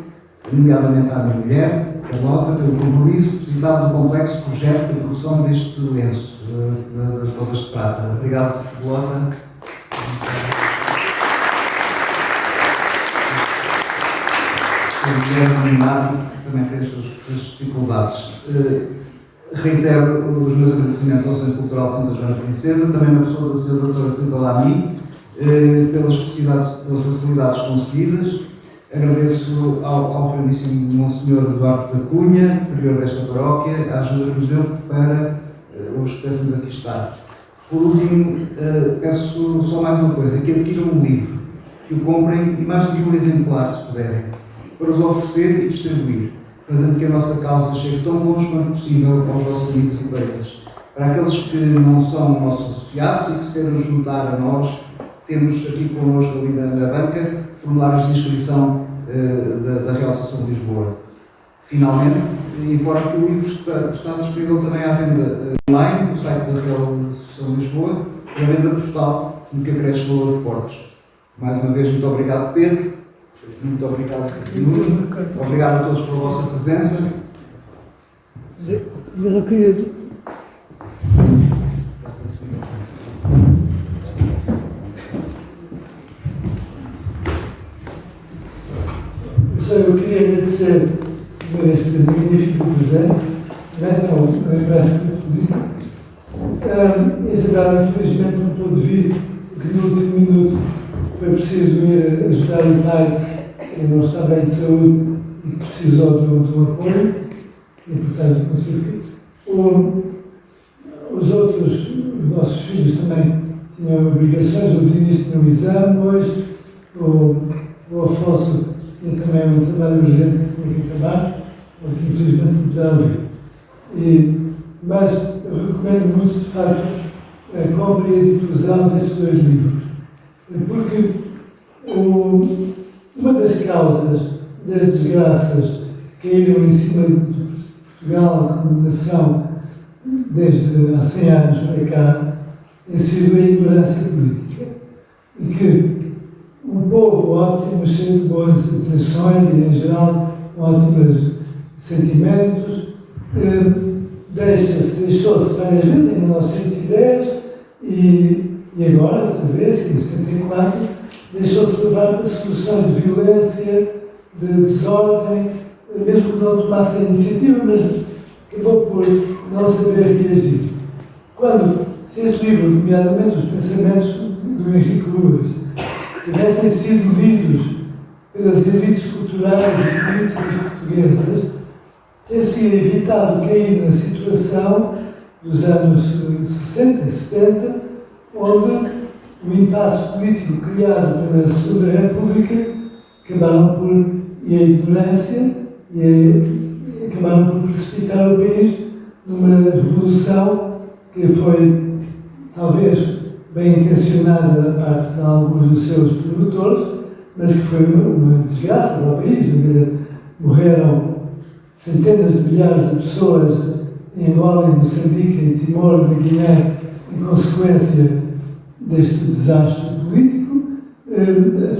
nomeadamente à minha mulher, Carlota, pelo compromisso depositado no complexo projeto de produção deste lenço das bodas de prata. Obrigado, Carlota. O Guilherme Animado também tem as suas dificuldades. reitero os meus agradecimentos ao Centro Cultural de Santa Joana Princesa, também na pessoa da Sra. Doutora Filipa Lamy, pelas facilidades concedidas. Agradeço ao grandíssimo Monsenhor Eduardo da Cunha, prior desta paróquia, a ajuda que nos deu para os que pudéssemos aqui estar. Por último, peço só mais uma coisa, que adquiram um livro, que o comprem, e mais do que um exemplar, se puderem, para os oferecer e distribuir, fazendo que a nossa causa chegue tão longe quanto possível aos vossos amigos e colegas. Para aqueles que não são nossos associados e que se queiram juntar a nós, temos aqui connosco ali na banca formulários de inscrição da Real Associação de Lisboa. Finalmente, informo que o livro está disponível também à venda online no site da Real Associação de Lisboa e à venda postal no que acresce valor de portos. Mais uma vez, muito obrigado, Pedro. Muito obrigado, Nuno. Obrigado a todos pela vossa presença.
Mas eu queria... Eu queria agradecer por este magnífico presente, então, a imprensa política. Isabel, infelizmente, não pôde vir, porque no último minuto foi preciso ir ajudar o pai, que não está bem de saúde e que precisou de um apoio, e, portanto, conseguiu vir. Os nossos filhos também tinham obrigações, o Dinis tinha um exame hoje, o Afonso tinha também um trabalho urgente que tinha que acabar, mas que infelizmente não puderam vir. Mas eu recomendo muito, de facto, a compra e a difusão destes dois livros, porque uma das causas das desgraças que caíram em cima de Portugal como nação desde há 100 anos para cá tem sido a ignorância política, e que um povo ótimo, cheio de boas intenções e, em geral, ótimos sentimentos, deixou-se várias vezes, em 1910 e agora, outra vez, em 74, deixou-se levar para soluções de violência, de desordem, mesmo que não tomasse a iniciativa, mas acabou por não saber reagir. Se este livro, nomeadamente os pensamentos do Henrique Loures, tivessem sido lidos pelas elites culturais e políticas portuguesas, ter-se evitado cair na situação dos anos 60 e 70, onde o impasse político criado pela Segunda República acabaram por, e a ignorância, acabaram por precipitar o país numa revolução que foi, talvez, bem intencionada da parte de alguns dos seus promotores, mas que foi uma desgraça para o país. Morreram centenas de milhares de pessoas em Angola, em Moçambique, em Timor, na Guiné, em consequência deste desastre político.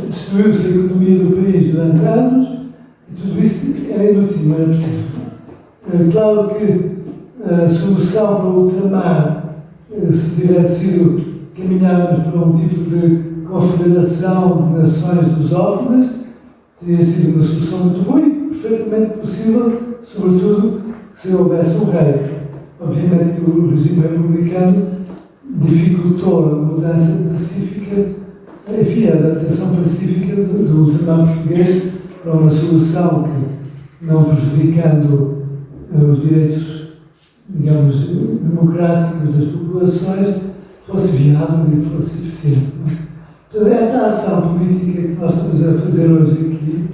Destruiu-se a economia do país durante anos e tudo isso era inútil, não era preciso. Claro que a solução para o ultramar, se tivesse sido caminharmos para um tipo de confederação de nações lusófonas, teria sido uma solução muito boa e perfeitamente possível, sobretudo se houvesse um rei. Obviamente que o regime republicano dificultou a mudança pacífica, enfim, a adaptação pacífica do ultramar português para uma solução que, não prejudicando os direitos, digamos, democráticos das populações, fosse viável e fosse eficiente. Toda esta ação política que nós estamos a fazer hoje aqui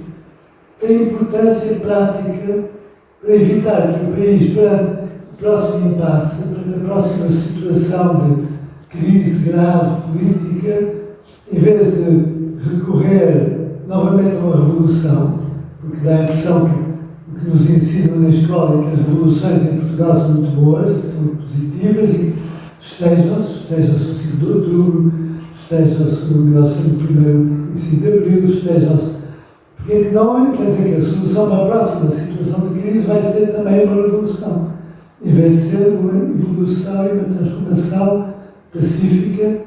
tem importância prática para evitar que o país, perante o próximo impasse, perante a próxima situação de crise grave política, em vez de recorrer novamente a uma revolução, porque dá a impressão que o que nos ensinam na escola é que as revoluções em Portugal são muito boas, que são muito positivas e festejam-se o 5 de outubro, festejam-se o 1901 e 5 de abril, festejam-se. Porque é que não, quer dizer que a solução para a próxima situação de crise vai ser também uma revolução, em vez de ser uma evolução e uma transformação pacífica.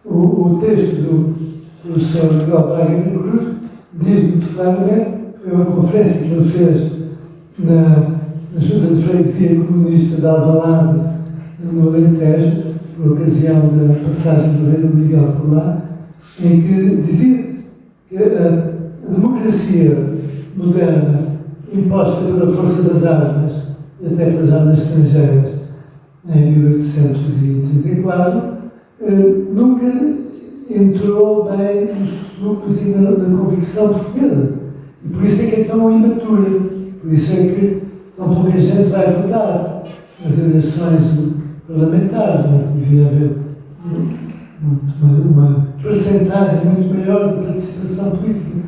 O texto do professor Miguel Braga da Cruz diz muito claramente, foi uma conferência que ele fez na Junta de Freguesia Comunista de Alvalade, no Alentejo, por ocasião da passagem do Rei Dom Miguel por lá, em que dizia que a democracia moderna, imposta pela força das armas, e até pelas armas estrangeiras, em 1834, nunca entrou bem nos costumes e na convicção portuguesa. E por isso é que é tão imatura. Por isso é que tão pouca gente vai votar nas eleições parlamentares. Não devia haver uma percentagem muito maior de participação política.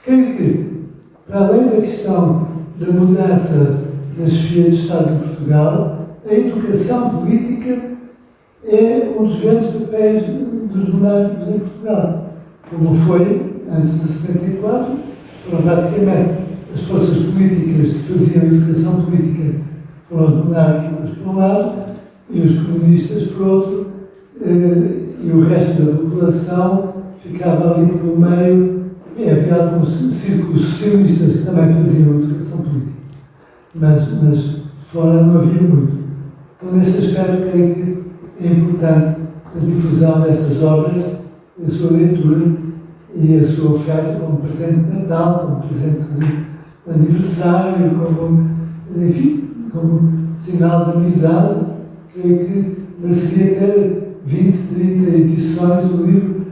Creio que, para além da questão da mudança da chefia de Estado de Portugal, a educação política é um dos grandes papéis dos monárquicos em Portugal. Como foi antes de 74, foram praticamente as forças políticas que faziam educação política, foram os monárquicos por um lado e os comunistas por outro, e o resto da população ficava ali pelo meio. E havia alguns círculos socialistas que também faziam educação política, mas fora não havia muito. Então, nesse aspecto, creio que é importante a difusão destas obras, a sua leitura e a sua oferta como presente de Natal, como presente de aniversário, como, enfim, como sinal de amizade. Creio que mereceria ter 20, 30 edições do livro,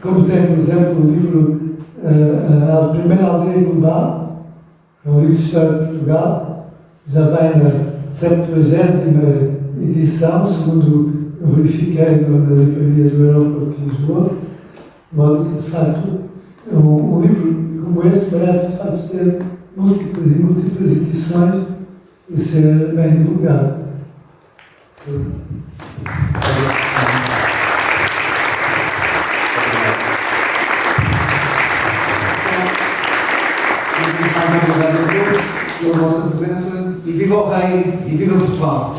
como tem, por exemplo, o livro A Primeira Aldeia Global, é um livro de história de Portugal, já vai na 70ª edição, segundo eu verifiquei na livraria do Aeroporto de Lisboa, de modo que, de facto, um livro como este merece, de facto, ter múltiplas e múltiplas edições e ser bem divulgado.
Obrigado a todos pela vossa presença e viva o Rei e viva Portugal!